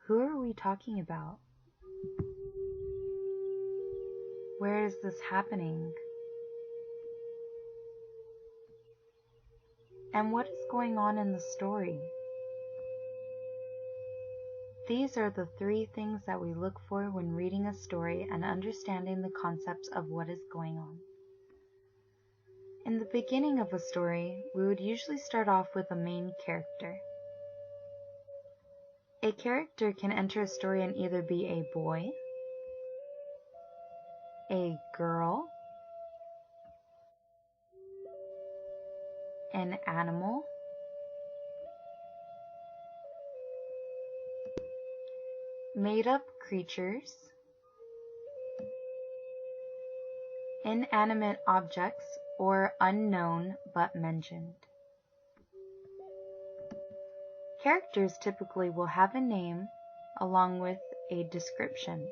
Who are we talking about? Where is this happening? And what is going on in the story? These are the 3 things that we look for when reading a story and understanding the concepts of what is going on. In the beginning of a story, we would usually start off with a main character. A character can enter a story and either be a boy, a girl, an animal, made-up creatures, inanimate objects, or unknown but mentioned. Characters typically will have a name along with a description.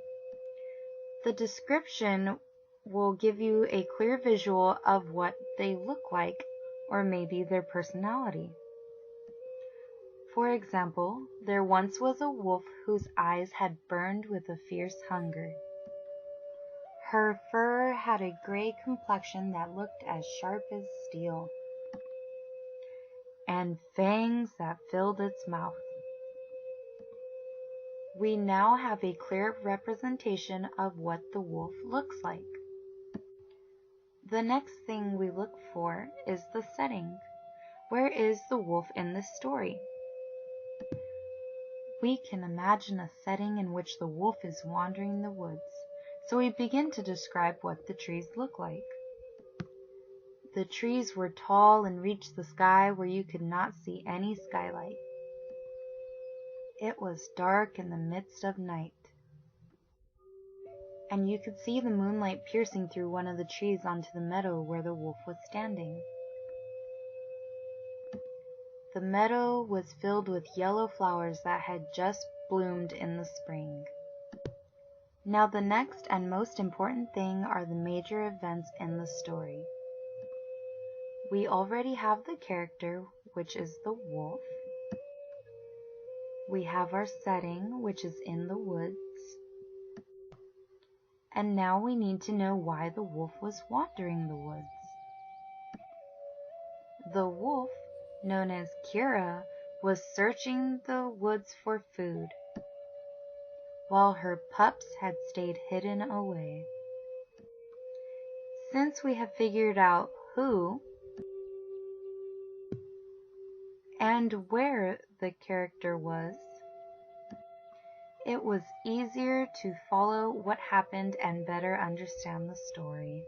The description will give you a clear visual of what they look like or maybe their personality. For example, there once was a wolf whose eyes had burned with a fierce hunger. Her fur had a gray complexion that looked as sharp as steel, and fangs that filled its mouth. We now have a clear representation of what the wolf looks like. The next thing we look for is the setting. Where is the wolf in this story? We can imagine a setting in which the wolf is wandering the woods, so we begin to describe what the trees look like. The trees were tall and reached the sky where you could not see any skylight. It was dark in the midst of night, and you could see the moonlight piercing through one of the trees onto the meadow where the wolf was standing. The meadow was filled with yellow flowers that had just bloomed in the spring. Now the next and most important thing are the major events in the story. We already have the character, which is the wolf. We have our setting, which is in the woods. And now we need to know why the wolf was wandering the woods. The wolf, known as Kira, was searching the woods for food, while her pups had stayed hidden away. Since we have figured out who and where the character was, it was easier to follow what happened and better understand the story.